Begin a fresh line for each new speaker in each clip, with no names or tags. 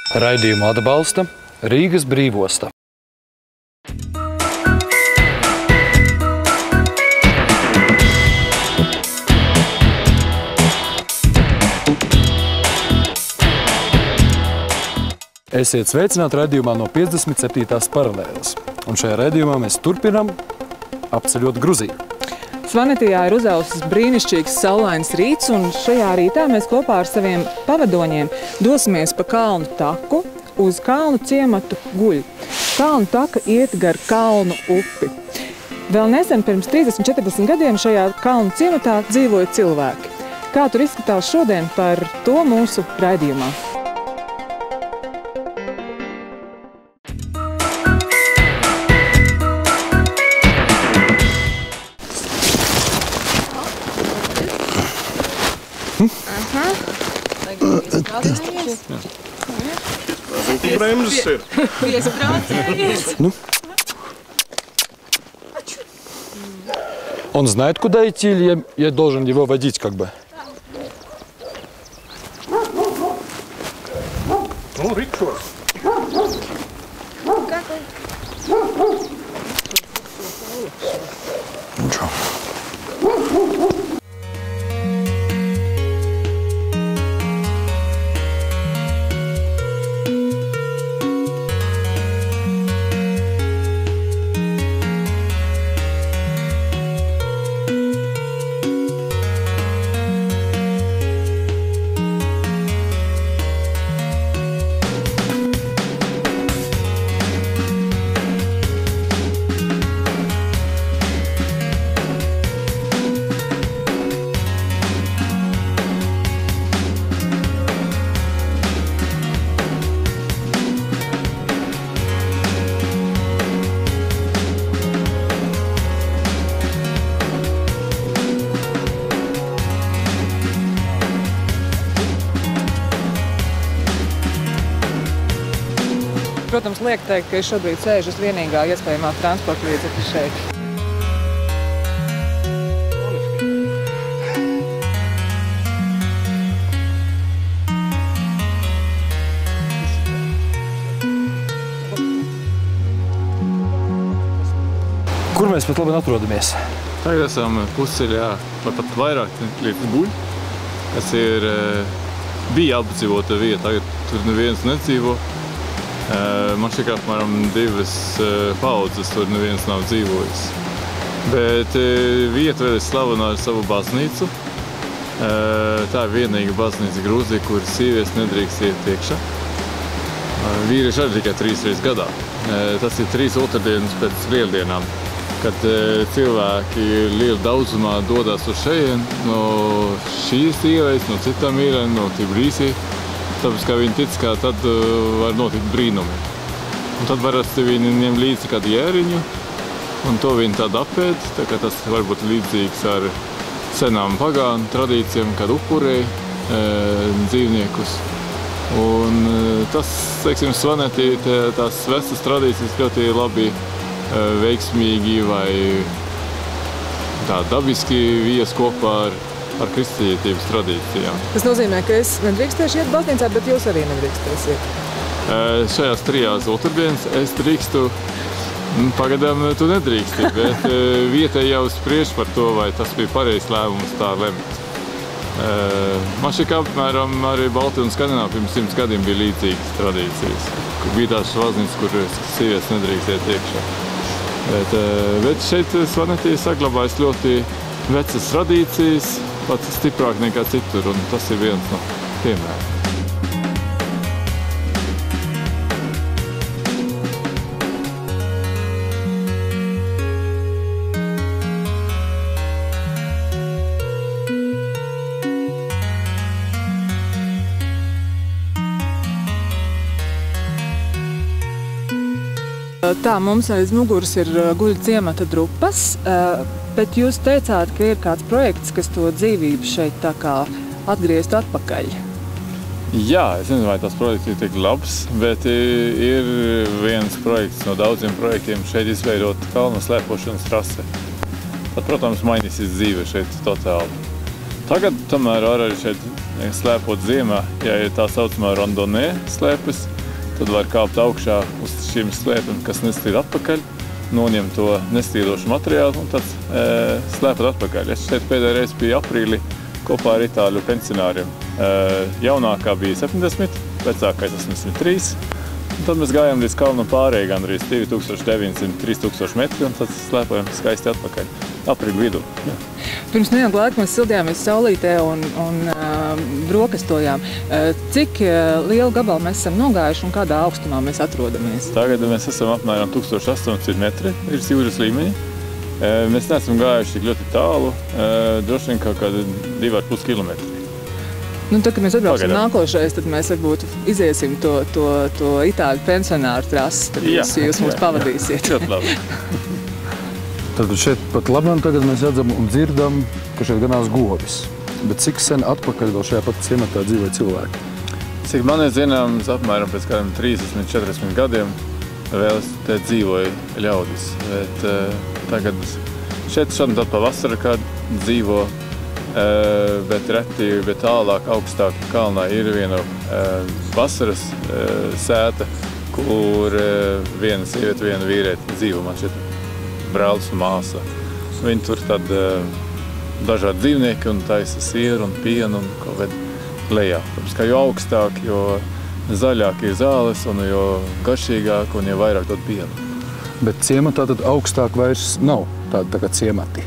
Raidījumu atbalsta Rīgas Brīvosta. Esiet sveicināti raidījumā no 57. paralēles. Un šajā raidījumā mēs turpinām apceļot Gruziju.
Svanetijā ir uzausis brīnišķīgs saulains rīts, un šajā rītā mēs kopā ar saviem pavadoņiem dosimies pa kalnu taku uz kalnu ciematu Guļu. Kalnu taka iet gar kalnu upi. Vēl nesen pirms 30-40 gadiem šajā kalnu ciematā dzīvoja cilvēki. Kā tur izskatās šodien, par to mūsu raidījumā.
Он знает, куда идти, или я должен его водить, как бы?
Ну, рикшор.
Ничего.
Protams, liek teikt, ka es šobrīd sēžu uz vienīgā iespējamā transporta līdzekļa šeit.
Kur mēs pat labi atrodamies?
Tagad esam pusceļā, vai pat vairāk līdz Guļu, kas ir bija apdzīvota vieta, tagad tur neviens nedzīvo. Man šķiet, ka apmēram 2 paudzes tur neviens nav dzīvojis. Bet vieta vēl ir slavena ar savu baznīcu. Tā ir vienīga baznīca Grūzija, kur sievietes nedrīkst iet iekšā. Vīrieši arī tikai 3 reizes gadā. Tas ir 3 otrdienas pēc lieldienām, kad cilvēki liela daudzumā dodas uz šejien no šīs ielas, no citām ielēm, no Tbilisi. Tāpēc, kā viņi tic, ka tad var notikt brīnumi. Un tad varasti viņi ņem līdzi kādu jēriņu, un to viņi tad apēd, tā kā tas var būt līdzīgs ar senām pagānu tradīcijām, kad upurēja dzīvniekus. Un tas, teiksim, Svanetī, tās vestas tradīcijas ļoti labi, veiksmīgi vai tā dabiski vies kopā ar kristietības tradīcijām.
Tas nozīmē, ka es nedrīkstēšu iet baznīcā, bet jūs arī nedrīkstēsiet.
Šajās 3 otrdienas es drīkstu, pagadām tu nedrīksti, bet vietēji jau spriež par to, vai tas bija pareizs lēmums tā lemt. Man šķiet, ka apmēram arī Baltija un Skandināva pirms 100 gadiem bija līdzīgas tradīcijas. Bija tās baznīcas, kur sievietes nedrīkst iet iekšā. Bet šeit Svanetī saglabājas ļoti vecas tradīcijas, pats stiprāk nekā citur, un tas ir viens no piemēriem.
Tā, mums aiz muguras ir Guļu ciemata drupas, bet jūs teicāt, ka ir kāds projekts, kas to dzīvību šeit tā kā atgriezt atpakaļ.
Jā, es nezinu, vai tas projekts ir tik labs, bet ir viens projekts no daudziem projektiem šeit izveidot kalnu slēpošanas trase. Tad, protams, mainīsies dzīve šeit totāli. Tagad tomēr arī šeit slēpot ziemā, ja ir tā saucamā randonē slēpes, tad var kāpt augšā uz šīm slēpēm, kas nestīd atpakaļ, noņem to nestīdošu materiālu un tad slēpat atpakaļ. Es šeit pēdējā reize biju aprīlī kopā ar itāļu pensionāriem. Jaunākā bija 70, vecākais 83. Un tad mēs gājām līdz kalnu pārējai gandrīz 2900–3000 metri un tad slēpojam skaisti atpakaļ aprīļu vidū. Jā.
Pirms neilga laika mēs sildījāmies saulītē un brokastojām. Cik lielu gabalu mēs esam nogājuši un kādā augstumā mēs atrodamies?
Tagad mēs esam apmēram 1800 metri virs jūras līmeņa. Mēs neesam gājuši tik ļoti tālu, droši vien kaut kādi 2,5 kilometri.
Nu, tad, kad mēs atbrauksim nākošais, tad mēs varbūt iziesim to itāļu pensionāru trasi, tad jūs mūs pavadīsiet.
Ļoti labi.
Tad šeit pat labam tagad mēs redzam un dzirdam, ka šeit ganās govis. Bet cik sen atpakaļ vēl šajā pat ciematā dzīvoja cilvēki?
Cik man ir zināms, apmēram pēc kādiem 30–40 gadiem vēl te dzīvoja ļaudis. Bet tagad šeit šodien tad pa vasaru kādu dzīvo, bet reti, bet tālāk augstāk kalnā ir viena vasaras sēta, kur viena sieviete, viena vīrieti dzīvo. Man šeit brālis un māsa. Viņi tur tad dažādi dzīvnieki un taisa sieru un pienu un kaut kādā lejā. Protams, ka jo augstāk, jo zaļāk ir zāles un jo garšīgāk un jo vairāk dod pienu.
Bet ciematā tad augstāk vairs nav tāda tā kā ciemati?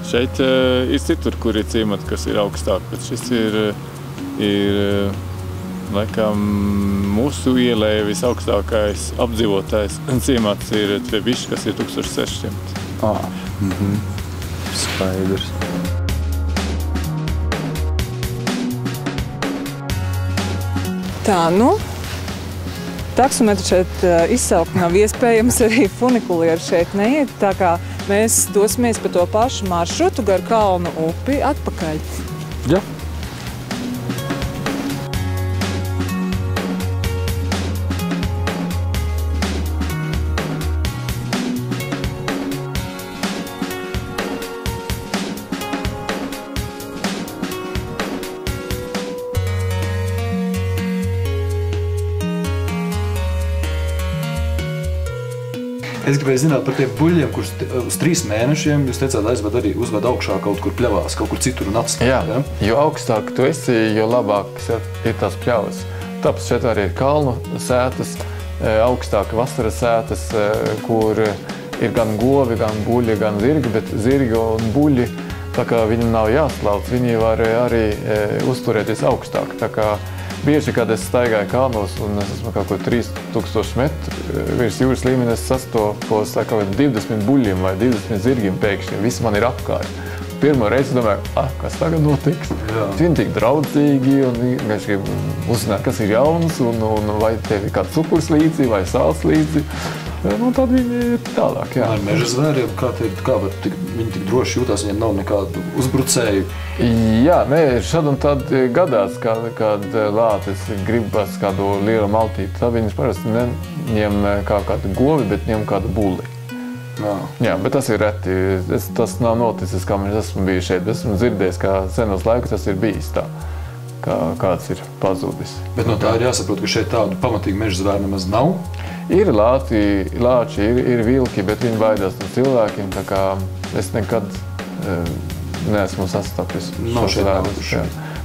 Šeit ir citur, kur ir ciemati, kas ir augstāk, bet šis ir laikam mūsu ielē visaugstākais apdzīvotais ciemats ir Tvebišs, kas ir 1600.
Skaidrs.
Tā, nu, taksometru šeit izsaukt nav iespējams, arī funikulieri šeit neiet, tā kā mēs dosimies pa to pašu maršrutu gar kalnu upi atpakaļ.
Ja. Es gribēju zināt par tiem buļļiem, kurus uz 3 mēnešiem, jūs teicāt, aizved arī uzved augšā kaut kur pļavās, kaut kur citur un atstāj.
Jā, jo augstāk tu esi, jo labākas ir tās pļavas. Tāpēc šeit arī ir kalnu sētas, augstāk vasaras sētas, kur ir gan govi, gan buļļi, gan zirgi, bet zirgi un buļļi, tā kā viņam nav jāslauc, viņi var arī uzturēties augstāk. Tā kā bieži, kad es staigāju kalnos un es esmu kaut ko 3000 metru virs jūras līmeni, es sastopos kaut kādiem 20 buļļiem vai 20 zirgiem pēkšņi. Visi man ir apkārt. Pirmo reizi domāju, kas tagad notiks? Viņi tik draudzīgi un vienkārši grib uzzināt, kas ir jauns un vai tev ir kāds cukurs līdzi vai sāls līdzi. Un tad viņi ir tālāk, jā.
Ar meža zvēriem, kā viņi tik droši jūtās, viņiem nav nekādu uzbrucēju?
Jā, nē, šad un tad gadās, kad lācis gribas kādu lielu maltīti, tad viņas parasti neņem kādu govi, bet ņem kādu bulli. Jā, bet tas ir reti. Tas nav noticis, kā mēs esmu bijuši šeit. Esmu dzirdējis, ka senos laikus tas ir bijis tā, kā kāds ir pazudis.
Bet no tā ir jāsaprot, ka šeit tādu pamatīgu meža zvēru nemaz nav?
Ir lāči, ir vilki, bet viņi baidās no cilvēkiem, tā kā es nekad neesmu sastapis
šo zvērus.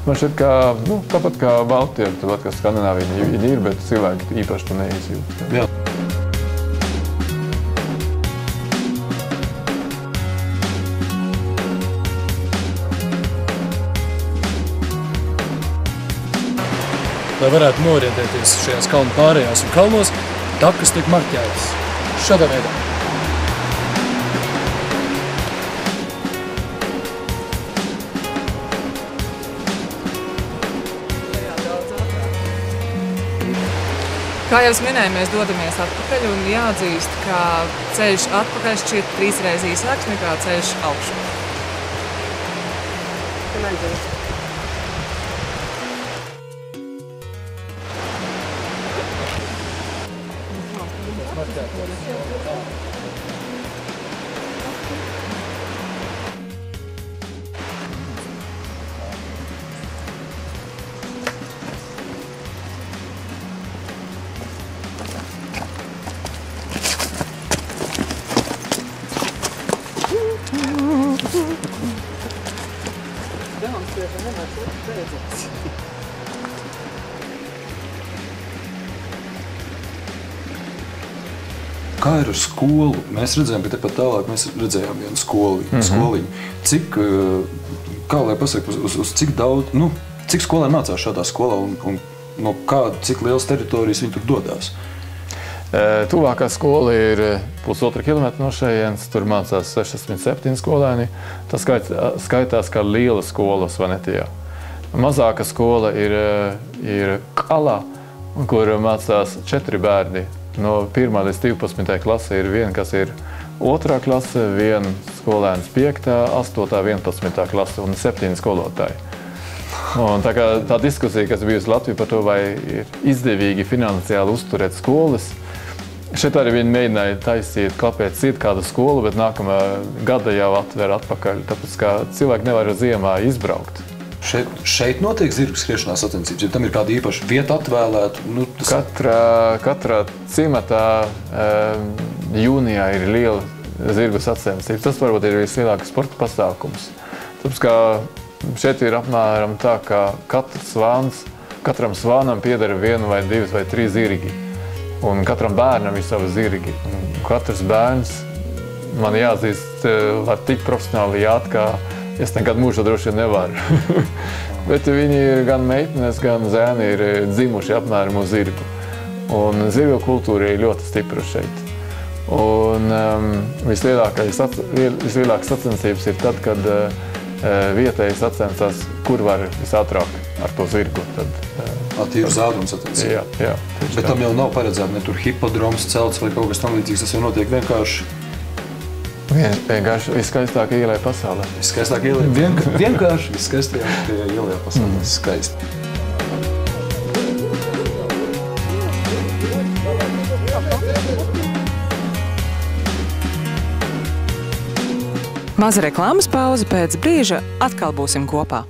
Man šeit tāpat kā Baltija, tāpat kā Skandināvija viņi ir, bet cilvēki īpaši to neizjūt.
Jā. Lai varētu norientēties šajās kalnu pārējās un kalnos, takas tiek marķētas šādā veidā.
Kā jau es minēju, mēs dodamies atpakaļ un jāatzīst, ka ceļš atpakaļ šķiet 3 reizes īsāks nekā ceļš augšu.
Kā ir ar skolu? Mēs redzējām, ka tepat tālāk mēs redzējām vienu skoliņu. Cik, kā lai pasaka, uz cik daudz, cik skolēni mācās šādā skolā un no cik liels teritorijas viņi tur dodās?
Tuvākā skola ir 1,5 kilometra no šejienes, tur mācās 67 skolēni. Tas skaitās kā liela skola Svanetijā. Mazāka skola ir Kalā, kur mācās 4 bērni. No 1. līdz 12. klasē ir viena, kas ir 2. klase, viena skolēns 5., 8., 11. klase un 7 skolotāji. Un tā diskusija, kas bijusi Latvijā par to, vai ir izdevīgi finansiāli uzturēt skolas, šeit arī viņi mēģināja taisīt, kāpēc ir kāda skola, bet nākamā gada jau atver atpakaļ, tāpēc kā cilvēki nevar ziemā izbraukt.
Šeit notiek zirgu skriešanā sacensības, ja tam ir kāda īpaša vieta atvēlēta?
Katrā ciematā jūnijā ir liela zirgu sacensības. Tas varbūt ir vislielākais sporta pasākums. Tāpēc kā šeit ir apmēram tā, ka katram svānam pieder 1 vai 2 vai 3 zirgi. Un katram bērnam ir savi zirgi. Un katrs bērns, man jāzīst, var tik profesionāli jāt, kā es nekad mūžā droši vien nevaru. Bet viņi ir gan meitenes, gan zēni ir dzimuši apmēram uz zirgu. Un zirgu kultūra ir ļoti stipra šeit. Un vislielākās sacensības ir tad, kad vietēji sacensās, kur var visātrāk ar to zirgu.
Tīri uz ādumu sacensību?
Jā.
Bet tam jau nav paredzēta ne tur hipodroms celts vai kaut kas tam līdzīgs, tas jau notiek vienkārši?
Vienkārši viskaistākā ielē pasaulē.
Viskaistākā ielē? Vienkārši viskaistākā ielē pasaulē. Skaisti.
Maza reklāmas pauze, pēc brīža atkal būsim kopā.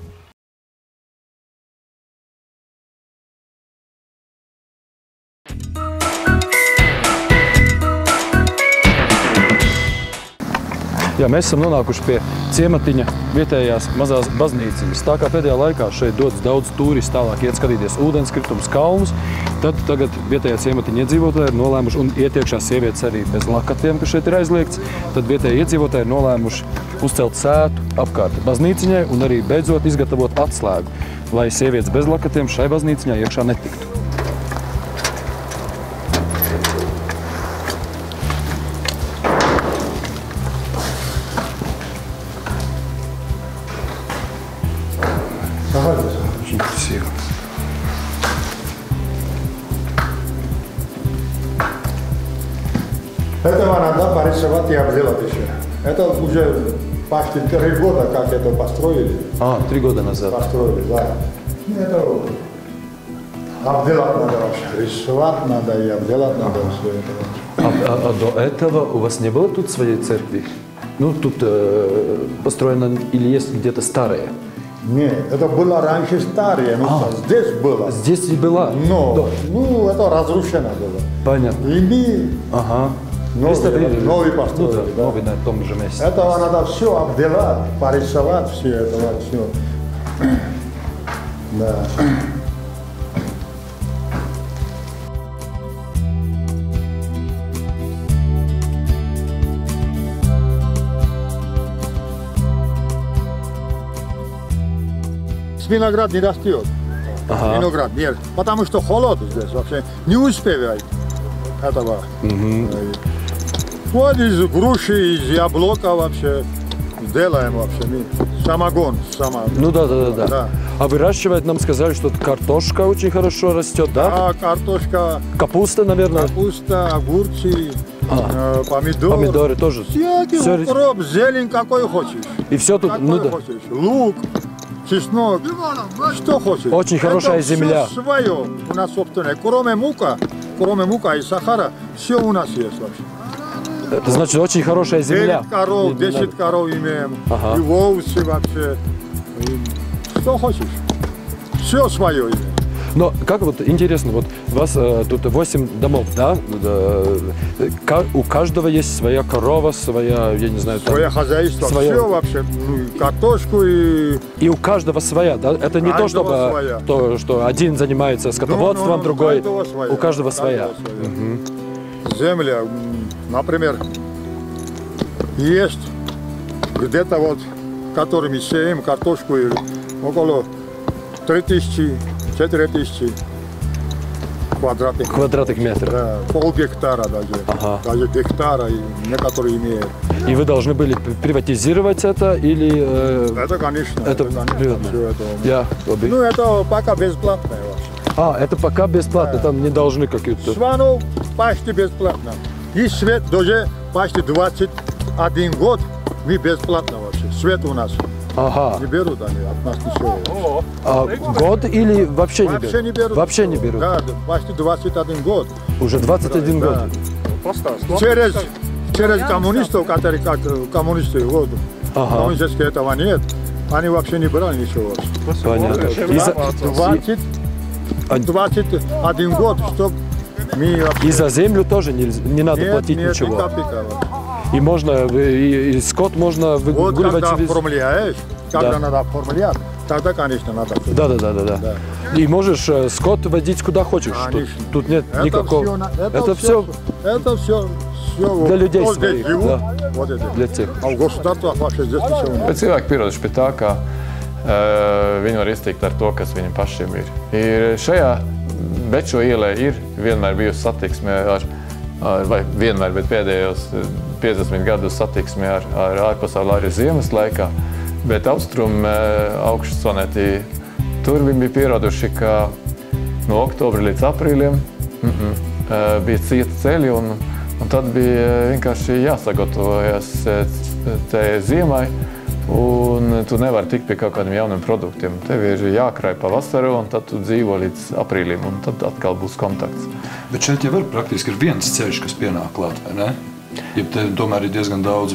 Jā, mēs esam nonākuši pie ciematiņa vietējās mazās baznīciņas. Tā kā pēdējā laikā šeit dodas daudz turistu tālāk iet skatīties ūdenskritums kalnus, tad tagad vietējā ciematiņa iedzīvotāji ir nolēmuši, un ietiekšās sievietes arī bez lakatiem, kas šeit ir aizliegts, tad vietējā iedzīvotāji ir nolēmuši uzcelt sētu apkārt baznīciņai un arī beidzot izgatavot atslēgu, lai sievietes bez lakatiem šai baznīciņā iekšā netiktu. Очень красиво.
Этого надо порисовать и обделать еще. Это уже почти 3 года, как это построили.
3 года назад.
Построили, да. Это обделать надо вообще. Рисовать надо и обделать надо все это.
А до этого у вас не было тут своей церкви? Тут построено или есть где-то старое?
Нет, это было раньше старое, но здесь было.
Здесь и была?
Но, это разрушено было.
Понятно.
И мы новый построили. Да.
Новый на том же месте.
Этого надо все обделать, порисовать все это, все. Да. Виноград не растет. Виноград нет, потому что холод здесь вообще не успевает этого. Вот из груши, из яблока вообще делаем вообще мы. Самогон.
Да. А выращивать нам сказали, что картошка очень хорошо растет, да?
Да, картошка.
Капуста, наверное.
Капуста, огурцы, помидоры.
Помидоры тоже.
Всякий укроп, зелень какой хочешь.
И все тут.
Какой хочешь. Лук. Чеснок, что хочешь.
Очень хорошая земля.
Все свое у нас собственное. Кроме мука и сахара, все у нас есть вообще.
Это значит очень хорошая земля.
10 коров имеем. И овцы вообще. Что хочешь. Все свое имеем.
Но как вот интересно, вот у вас тут 8 домов, да? У каждого есть своя корова, своя, я не знаю, там...
Свое хозяйство, все вообще, картошку и...
И у каждого своя, да? Это не то, чтобы то, что один занимается скотоводством, другой... У каждого своя.
Земля, например, есть где-то вот, которыми сеем картошку, около 3000-4000
квадратных метров.
Да, пол-гектара даже. Даже гектара некоторые имеют.
И вы должны были приватизировать это или...
Это, конечно.
Это
Ну, это пока бесплатное вообще.
Это пока бесплатно,
Да.
Там не должны какие-то...
Свану почти бесплатно. И свет тоже почти 21 год мы бесплатно вообще. Свет у нас. Не берут они от нас ничего.
Год или вообще не берут?
Вообще не берут.
Вообще не берут?
Да, почти 21 год.
Уже 21 год?
Через коммунистов, которые как коммунисты, вот, коммунистических этого нет, они вообще не брали ничего.
Понятно.
21 год, чтобы мы вообще...
И за землю тоже не надо платить ничего?
Нет, копейка.
И можно, и скот можно
Вот
выгуливать
когда
через...
оформляешь, когда надо оформлять, тогда, конечно, надо.
Да. И можешь скот водить куда хочешь. Тут нет никакого... Это все
для
людей своих,
да.
Для тех.
А в государствах вообще здесь ничего нет.
Cilvēki pieraduši pie tā, ka viņi var iztikt ar to, kas viņiem pašiem ir. Šajā Bečo ielē ir vienmēr bijusi satiksme vai vienmēr, bet pēdējos 50 gadus satiksme ar ārpasauli arī ziemas laikā. Bet austrum augšsonetī tur viņi bija pieraduši, ka no oktobra līdz aprīlim bija cieti ceļi un tad bija vienkārši jāsagatavojas tai ziemai. Un tu nevari tikt pie kaut kādiem jauniem produktiem. Tev ir jākrāj pavasaru, un tad tu dzīvo līdz aprīlim, un tad atkal būs kontakts.
Bet šeit jau praktiski ir viens ceļš, kas pienāk klāt, vai ne? Ja te tomēr ir diezgan daudz...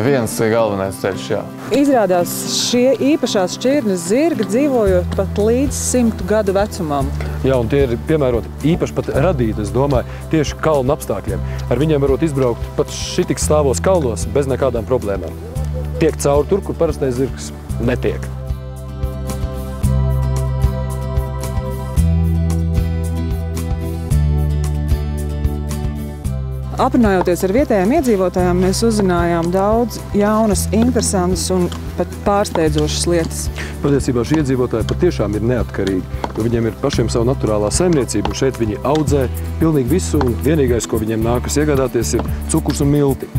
Viens galvenais ceļš, jā.
Izrādās šie īpašās šķirnes zirgi dzīvojot pat līdz 100 gadu vecumam.
Jā, un tie ir piemēroti īpaši pat radīti, es domāju, tieši kalnu apstākļiem. Ar viņiem varot izbraukt pat šitik stāvos kalnos bez nekādām problēmām. Tiek cauri tur, kur parastais zirgs netiek.
Aprunājoties ar vietējiem iedzīvotājiem, mēs uzzinājām daudz jaunas, interesantas un pat pārsteidzošas lietas.
Patiesībā šie iedzīvotāji patiešām ir neatkarīgi, jo viņiem ir pašiem savu naturālā saimniecība, un šeit viņi audzē pilnīgi visu, un vienīgais, ko viņiem nākas iegādāties, ir cukurs un milti.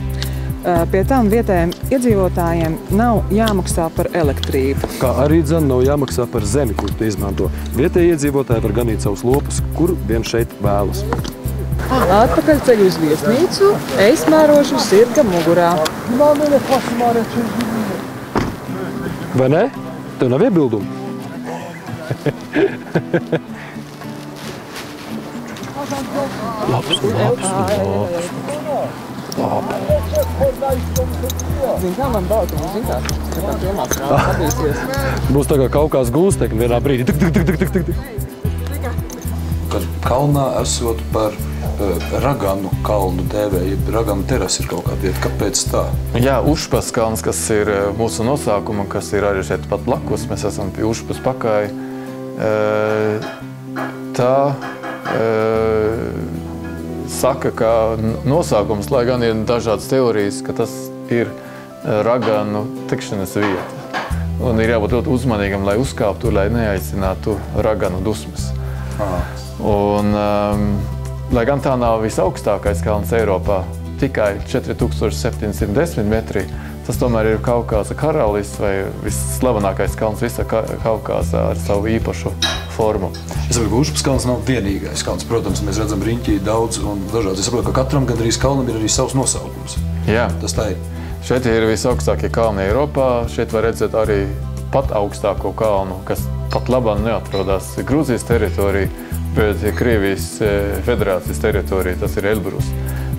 Pie tam vietējiem iedzīvotājiem nav jāmaksā par elektrību.
Kā arī nav jāmaksā par zemi, kur te izmanto. Vietējie iedzīvotāji var ganīt savus lopus, kur vien šeit vēlas.
Atpakaļ ceļu uz viesnīcu, es mērošu sirga mugurā.
Vai ne? Tev nav iebildumu? Būs tā kā Kaukās gūstekņi vienā brīdī.
Kad kalnā esot par Raganu kalnu dēvē, ja Raganu terasi ir kaut kāda vieta. Kāpēc tā?
Jā, Ušpas kalns, kas ir mūsu nosākuma, kas ir arī šeit pat blakus. Mēs esam pie Ušpas pakai. Tā saka, ka nosaukums, lai gan ir dažādas teorijas, ka tas ir Raganu tikšanas vieta. Un ir jābūt ļoti uzmanīgam, lai uzkāptu, lai neaicinātu Raganu dusmas. Un, lai gan tā nav visaugstākais kalns Eiropā, tikai 4710 metri, tas tomēr ir Kaukāza karalis vai visslavenākais kalns visā Kaukāzā ar savu īpašu formu.
Es saprotu, ka Ušpas kalns nav vienīgais kalns. Protams, mēs redzam riņķī daudz un dažādas. Es saprotu, ka katram gandrīz kalnam ir arī savs nosaukums.
Jā.
Tas tā ir.
Šeit ir visaugstākie kalni Eiropā. Šeit var redzēt arī pat augstāko kalnu, kas pat labāk neatrodas Grūzijas teritorija, bet Krievijas federācijas teritorija, tas ir Elbrus.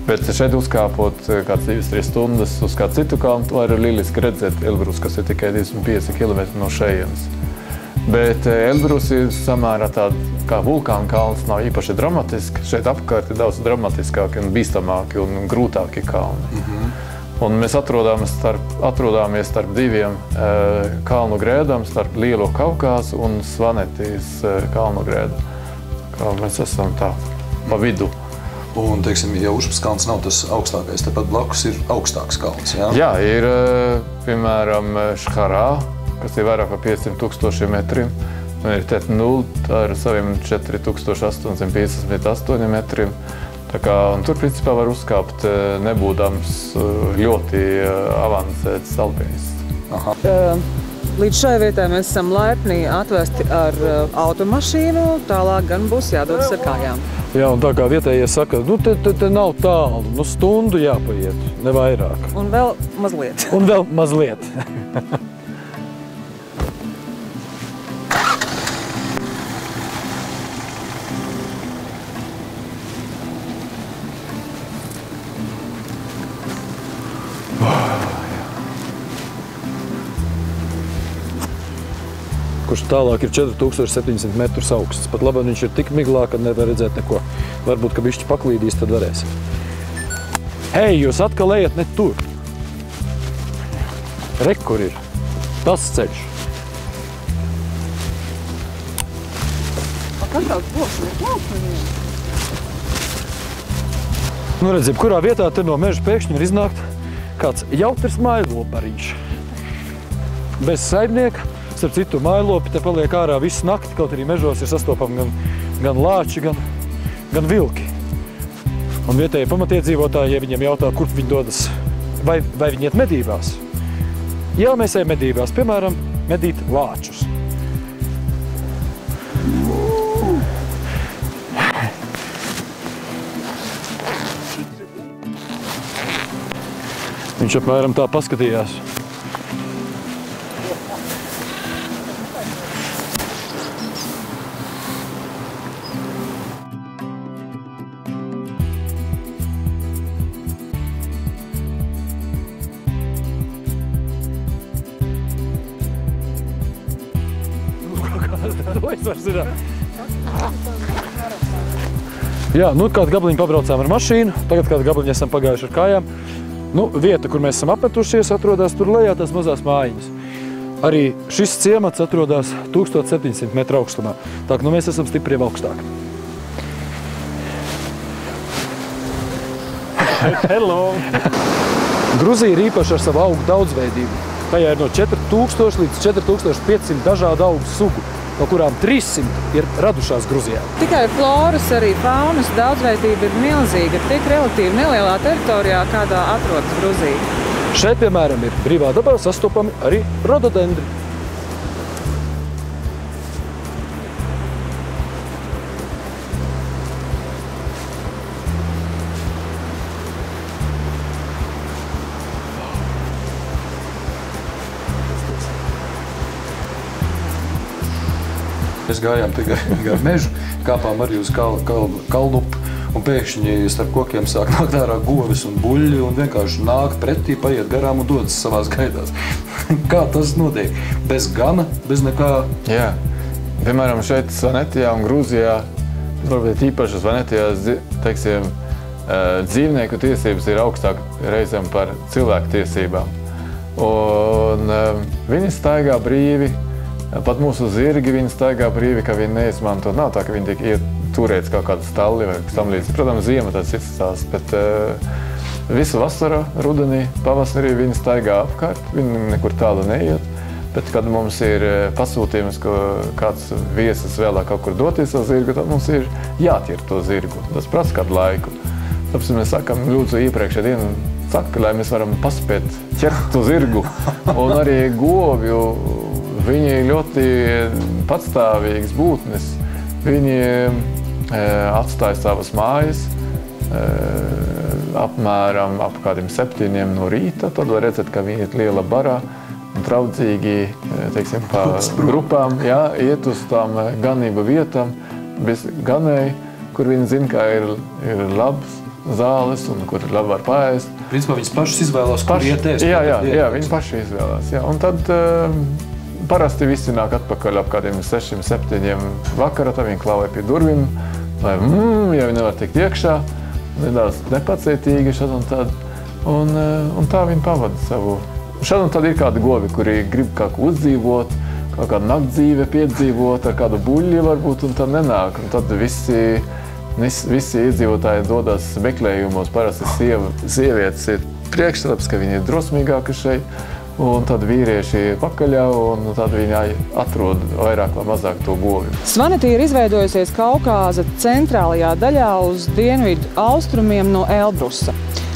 Bet šeit uzkāpot kāds 2-3 stundas uz kādu citu kalnu, var lieliski redzēt Elbrus, kas ir tikai 25 km no šejienes. Bet Elbrus ir samērā tāda kā vulkāna kalns, nav īpaši dramatiski. Šeit apkārt ir daudz dramatiskāki un bīstamāki un grūtāki kalni. Un mēs atrodāmies starp diviem kalnu grēdām, starp Lielo Kaukāzu un Svanetijas kalnu grēdu. Kā mēs esam tā pa vidu.
Un, teiksim, ja Užupes kalns nav tas augstākais, tepat blakus ir augstāks kalns, jā?
Jā, ir, piemēram, Šharā, kas ir vairāk par 500 000 metriem. Un ir Tet-Nul ar saviem 4858 metriem. Tā kā, un tur, principā, var uzkāpt nebūdams ļoti avansēts alpinists.
Līdz šai vietai mēs esam laipni atvesti ar automašīnu, tālāk gan būs jādodas ar kājām.
Jā, un tā kā vietējie saka, nu te nav tālu, nu stundu jāpaiet, ne vairāk.
Un vēl mazliet.
Un vēl mazliet. Kurš tālāk ir 4700 metrus augsts. Pat labi, viņš ir tik miglā, ka nevar redzēt neko. Varbūt, ka bišķi paklīdīs, tad varēs. Hei, jūs atkal ejat ne tur. Re, kur ir tas ceļš.
Kas tāds bloks neklauks nevienu?
Nu, redz, jebkurā vietā te no meža pēkšņi var iznākt kāds jautrs mājlopariņš. Bez saimnieka. Starp citu, mājlopi te paliek ārā visu nakti, kaut arī mežos ir sastopami gan lāči, gan vilki. Un vietējie pamatiedzīvotāji, ja viņiem jautā, kur viņi dodas, vai viņi iet medībās. Jā, mēs ejam medībās, piemēram, medīt lāčus. Viņš apmēram tā paskatījās. Jā, nu kādu gabaliņu pabraucām ar mašīnu, tagad kādu gabaliņu esam pagājuši ar kājām. Nu, vieta, kur mēs esam apmetušies, atrodas tur lejā tās mazās mājiņas. Arī šis ciemats atrodas 1700 metru augstumā. Tā, nu mēs esam stipri jau augstāk.
Hello!
Gruzija ir īpaši ar savu augu daudzveidību. Tajā ir no 4000 līdz 4500 dažādu augu sugu, no kurām 300 ir radušās Gruzijā.
Tikai floras, arī faunas daudzveidība ir milzīga, tik relatīvi nelielā teritorijā, kādā atrodas Gruzija.
Šeit, piemēram, ir brīvā dabā sastopami arī rododendri.
Mēs gājām gar mežu, kāpām arī uz kalnupu, un pēkšņi starp kokiem sāk nākt ārā govis un buļļi, un vienkārši nāk pretī, paiet garām un dodas savās gaidās. Kā tas notiek? Bez gana, bez nekā?
Jā. Piemēram, šeit Svanetijā un Grūzijā, varbūt īpaši Svanetijā, teiksim, dzīvnieku tiesības ir augstāk reizēm par cilvēku tiesībām. Un viņi staigā brīvi. Pat mūsu zirgi viņi staigā brīvi, ka viņi neizmanto. Nav tā, ka viņi tiek turēts kaut kādu stalli vai tam līdzi. Protams, ziema tāds cits stāsts, bet visu vasaru, rudenī, pavasarī viņi staigā apkārt. Viņi nekur tālu neiet. Bet, kad mums ir pasūtījums, ka kāds viesis vēlāk kaut kur doties ar zirgu, tad mums ir jāķer to zirgu. Tas prasa kādu laiku. Tāpēc mēs sakam, lūdzu iepriekšējā dienu, saka, lai mēs varam paspēt ķert to zirgu. Un arī govju. Viņi ir ļoti patstāvīgas būtnes. Viņi atstāja savas mājas apmēram ap kādiem 7 no rīta. Tad var redzēt, ka viņi iet liela barā un traudzīgi, teiksim, pa grupām, jā, iet uz tām ganību vietām, bez ganēji, kur viņi zina, ka ir labs zāles un kur labi var paēst.
Principā viņas pašas izvēlās, kur iet ēst.
Jā, viņi paši izvēlās. Jā. Un tad parasti visi nāk atpakaļ ap kādiem 6, 7 vakara, tad viņi klauvē pie durvīm, lai ja viņi nevar tikt iekšā, nedaudz nepacietīgi šad un tad. Un tā viņi pavada savu. Šad un tad ir kādi govi, kuri grib kaut ko uzdzīvot, kaut kādu naktdzīve piedzīvot, ar kādu buļļi varbūt, un tad nenāk. Un tad visi iedzīvotāji dodas meklējumos, parasti sievietes ir priekšstats, ka viņi ir drosmīgāki šeit, un tad vīrieši pakaļā, un tad viņi atrod vairāk vai mazāk to govi.
Svanetī ir izveidojusies Kaukāza centrālajā daļā uz dienvidu austrumiem no Elbrusa.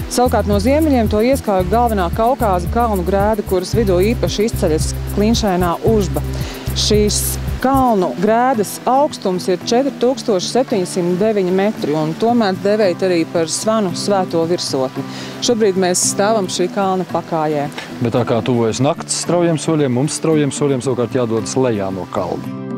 Savukārt no ziemeļiem to ieskauj galvenā Kaukāza kalnu grēda, kuras vidū īpaši izceļas klinšainā Užba. Šīs kalnu grēdas augstums ir 4709 metri, un tomēr devēt arī par Svanu svēto virsotni. Šobrīd mēs stāvam šī kalna pakājē.
Bet tā kā tuvojas nakts straujiem soļiem, mums straujiem soļiem savukārt jādodas lejā no kalna.